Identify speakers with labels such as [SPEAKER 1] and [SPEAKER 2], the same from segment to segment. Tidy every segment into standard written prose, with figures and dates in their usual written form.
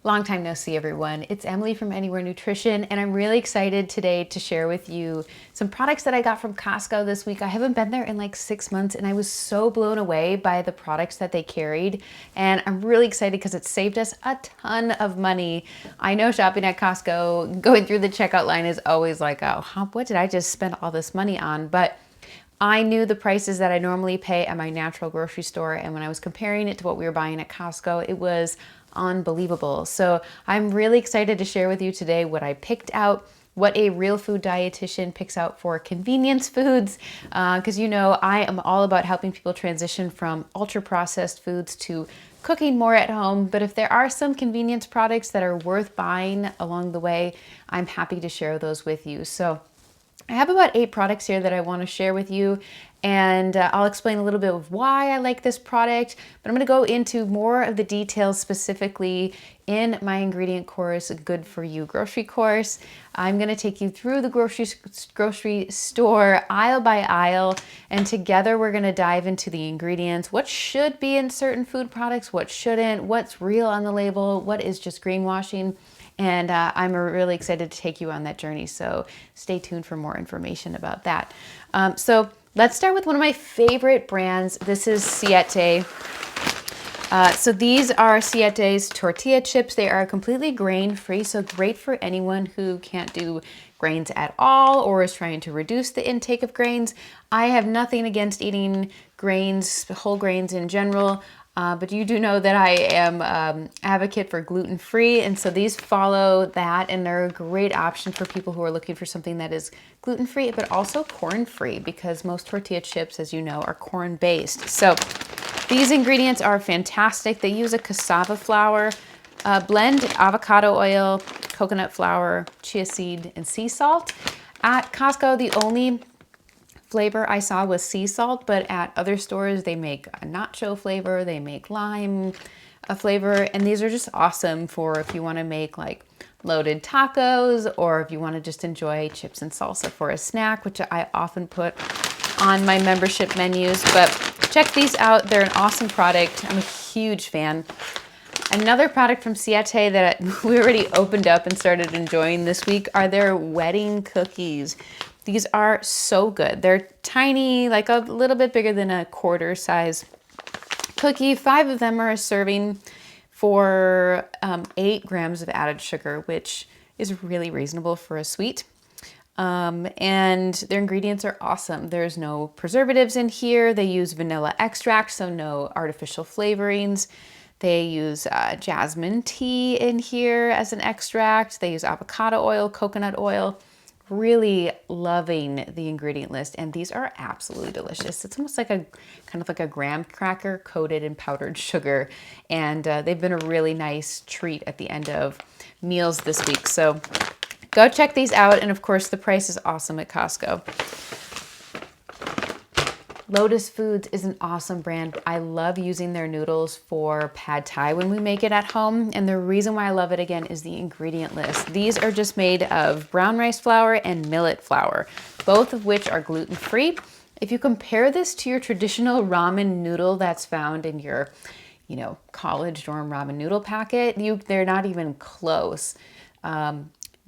[SPEAKER 1] Long time no see, everyone. It's Emily from Anywhere Nutrition, and I'm really excited today to share with you some products that I got from Costco this week. I haven't been there in like 6 months, and I was so blown away by the products that they carried. And I'm really excited because it saved us a ton of money. I know shopping at Costco, going through the checkout line is always like, oh, what did I just spend all this money on? But I knew the prices that I normally pay at my natural grocery store, and when I was comparing it to what we were buying at Costco, it was unbelievable. So I'm really excited to share with you today what I picked out, what a real food dietitian picks out for convenience foods, because you know I am all about helping people transition from ultra processed foods to cooking more at home. But if there are some convenience products that are worth buying along the way, I'm happy to share those with you. So I have about 8 products here that I want to share with you, and I'll explain a little bit of why I like this product, but I'm going to go into more of the details specifically in my ingredient course, Good For You grocery course. I'm going to take you through the grocery store aisle by aisle, and together we're going to dive into the ingredients, what should be in certain food products, what shouldn't, what's real on the label, what is just greenwashing. And I'm really excited to take you on that journey. So stay tuned for more information about that. So let's start with one of my favorite brands. This is Siete. So these are Siete's tortilla chips. They are completely grain-free, so great for anyone who can't do grains at all or is trying to reduce the intake of grains. I have nothing against eating grains, whole grains in general. But you do know that I am advocate for gluten-free, and so these follow that, and they're a great option for people who are looking for something that is gluten-free, but also corn-free, because most tortilla chips, as you know, are corn-based. So these ingredients are fantastic. They use a cassava flour, blend avocado oil, coconut flour, chia seed, and sea salt. At Costco, the only flavor I saw was sea salt, but at other stores they make a nacho flavor, they make lime flavor, and these are just awesome for if you want to make like loaded tacos, or if you want to just enjoy chips and salsa for a snack, which I often put on my membership menus. But check these out, they're an awesome product. I'm a huge fan. Another product from Siete that we already opened up and started enjoying this week are their wedding cookies. These are so good. They're tiny, like a little bit bigger than a quarter size cookie. 5 of them are a serving for 8 grams of added sugar, which is really reasonable for a sweet. And their ingredients are awesome. There's no preservatives in here. They use vanilla extract, so no artificial flavorings. They use jasmine tea in here as an extract. They use avocado oil, coconut oil. Really loving the ingredient list, and these are absolutely delicious. It's almost like a kind of like a graham cracker coated in powdered sugar, and they've been a really nice treat at the end of meals this week. So go check these out, and of course the price is awesome at Costco. Lotus Foods is an awesome brand. I love using their noodles for pad thai when we make it at home. And the reason why I love it, again, is the ingredient list. These are just made of brown rice flour and millet flour, both of which are gluten-free. If you compare this to your traditional ramen noodle that's found in your, college dorm ramen noodle packet, they're not even close.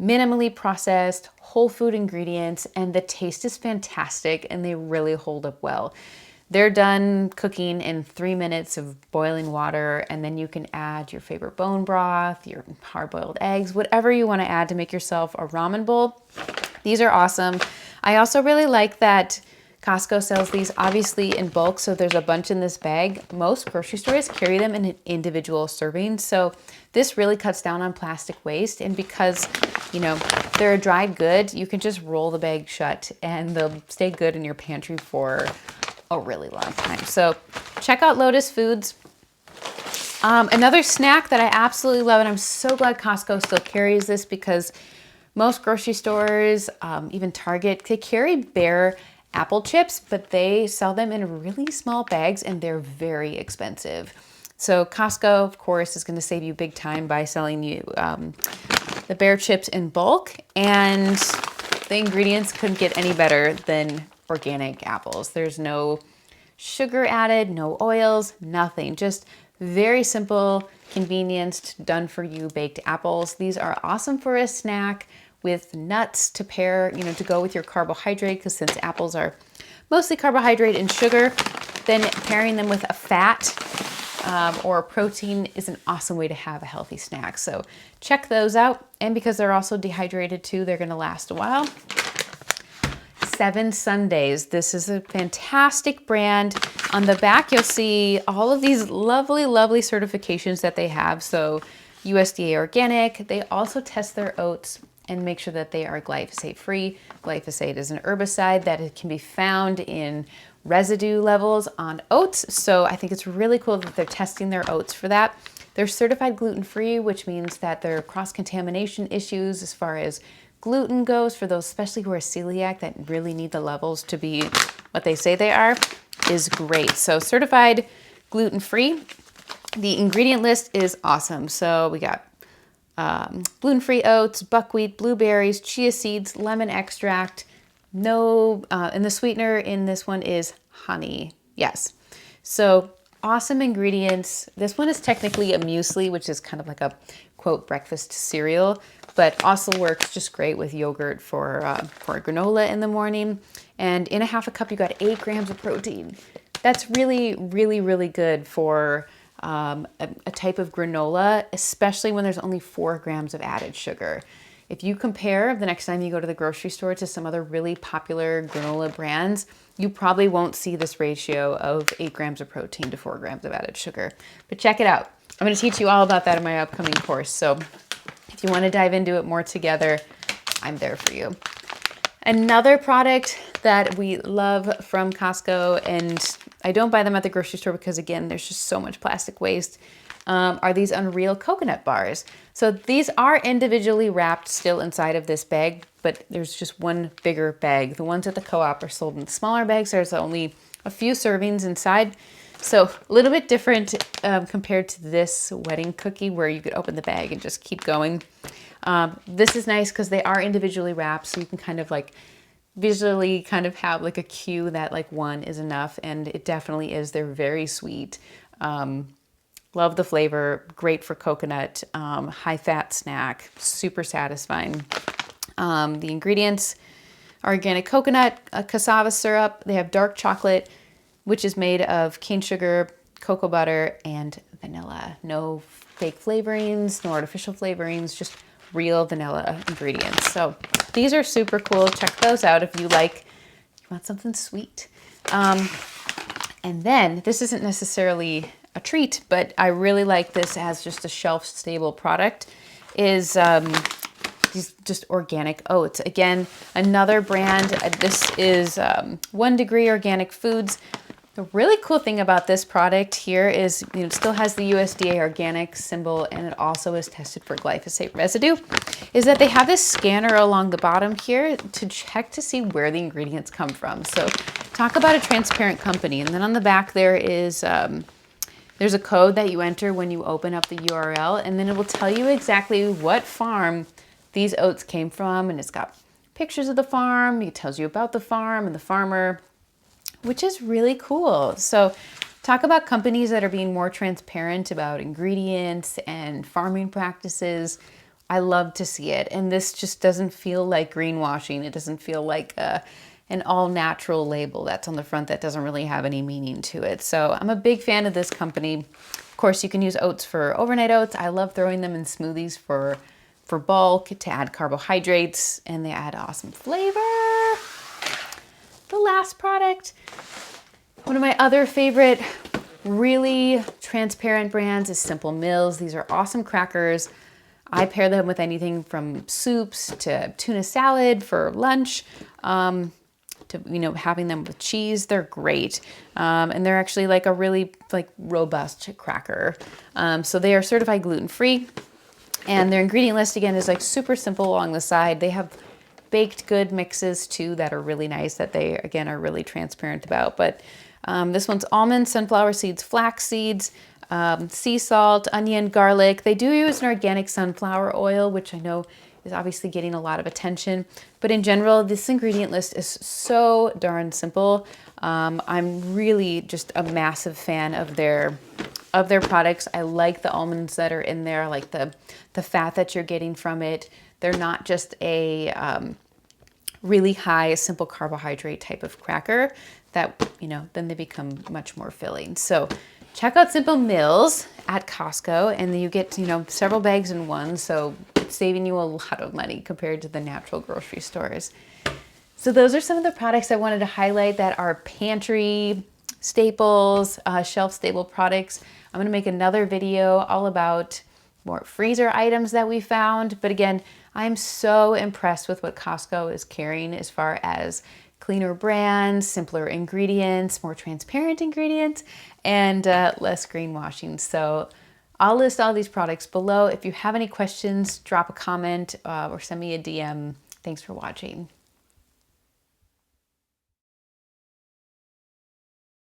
[SPEAKER 1] Minimally processed, whole food ingredients, and the taste is fantastic, and they really hold up well. They're done cooking in 3 minutes of boiling water, and then you can add your favorite bone broth, your hard-boiled eggs, whatever you want to add to make yourself a ramen bowl. These are awesome. I also really like that Costco sells these obviously in bulk, so there's a bunch in this bag. Most grocery stores carry them in an individual serving, so this really cuts down on plastic waste. And because, they're a dried good, you can just roll the bag shut and they'll stay good in your pantry for a really long time. So check out Lotus Foods. Another snack that I absolutely love, and I'm so glad Costco still carries this, because most grocery stores, even Target, they carry Bear apple chips, but they sell them in really small bags and they're very expensive. So Costco, of course, is going to save you big time by selling you the Bear chips in bulk, and the ingredients couldn't get any better than organic apples. There's no sugar added, no oils, nothing, just Very simple, convenienced, done for you baked apples. These are awesome for a snack with nuts to pair, to go with your carbohydrate, because since apples are mostly carbohydrate and sugar, then pairing them with a fat or a protein is an awesome way to have a healthy snack. So check those out. And because they're also dehydrated too, they're gonna last a while. 7 Sundays. This is a fantastic brand. On the back, you'll see all of these lovely, lovely certifications that they have. So USDA organic. They also test their oats and make sure that they are glyphosate free. Glyphosate is an herbicide that it can be found in residue levels on oats. So I think it's really cool that they're testing their oats for that. They're certified gluten-free, which means that their cross-contamination issues as far as gluten goes, for those especially who are celiac that really need the levels to be what they say they are, is great. So certified gluten-free. The ingredient list is awesome. So we got gluten-free oats, buckwheat, blueberries, chia seeds, lemon extract. And the sweetener in this one is honey. Yes. So awesome ingredients. This one is technically a muesli, which is kind of like a quote breakfast cereal, but also works just great with yogurt for granola in the morning. And in a half a cup, you got 8 grams of protein. That's really, really, really good for a type of granola, especially when there's only 4 grams of added sugar. If you compare the next time you go to the grocery store to some other really popular granola brands, you probably won't see this ratio of 8 grams of protein to 4 grams of added sugar. But check it out. I'm going to teach you all about that in my upcoming course. So if you want to dive into it more together, I'm there for you. Another product that we love from Costco, and I don't buy them at the grocery store because, again, there's just so much plastic waste, are these Unreal coconut bars. So these are individually wrapped still inside of this bag, but there's just one bigger bag. The ones at the co-op are sold in smaller bags. There's only a few servings inside. So a little bit different compared to this wedding cookie where you could open the bag and just keep going. This is nice because they are individually wrapped, so you can kind of like visually kind of have like a cue that like one is enough, and it definitely is. They're very sweet. Love the flavor, great for coconut, high fat snack, super satisfying. The ingredients are organic coconut, cassava syrup. They have dark chocolate, which is made of cane sugar, cocoa butter, and vanilla. No fake flavorings, no artificial flavorings, just real vanilla ingredients. So these are super cool. Check those out if you want something sweet. And then this isn't necessarily a treat, but I really like this as just a shelf-stable product, is these just organic oats. Again, another brand. This is 1 Degree Organic Foods. The really cool thing about this product here is it still has the USDA organic symbol, and it also is tested for glyphosate residue, is that they have this scanner along the bottom here to check to see where the ingredients come from. So talk about a transparent company. And then on the back there is there's a code that you enter when you open up the URL, and then it will tell you exactly what farm these oats came from, and it's got pictures of the farm. It tells you about the farm and the farmer, which is really cool. So talk about companies that are being more transparent about ingredients and farming practices. I love to see it. And this just doesn't feel like greenwashing. It doesn't feel like an all-natural label that's on the front that doesn't really have any meaning to it. So I'm a big fan of this company. Of course, you can use oats for overnight oats. I love throwing them in smoothies for bulk to add carbohydrates, and they add awesome flavor. The last product, one of my other favorite really transparent brands is Simple Mills. These are awesome crackers. I pair them with anything from soups to tuna salad for lunch, to having them with cheese. They're great, and they're actually like a really robust cracker. So they are certified gluten-free, and their ingredient list again is like super simple along the side. They have baked good mixes too that are really nice that they again are really transparent about. But this one's almonds, sunflower seeds, flax seeds, sea salt, onion, garlic. They do use an organic sunflower oil, which I know is obviously getting a lot of attention. But in general, this ingredient list is so darn simple. I'm really just a massive fan of their of their products. I like the almonds that are in there, I like the fat that you're getting from it. They're not just a really high simple carbohydrate type of cracker that, you know, then they become much more filling. So check out Simple Mills at Costco, and you get, you know, several bags in one, so it's saving you a lot of money compared to the natural grocery stores. So those are some of the products I wanted to highlight that are pantry staples, shelf stable products. I'm gonna make another video all about more freezer items that we found. But again, I'm so impressed with what Costco is carrying as far as cleaner brands, simpler ingredients, more transparent ingredients, and less greenwashing. So I'll list all these products below. If you have any questions, drop a comment or send me a DM. Thanks for watching.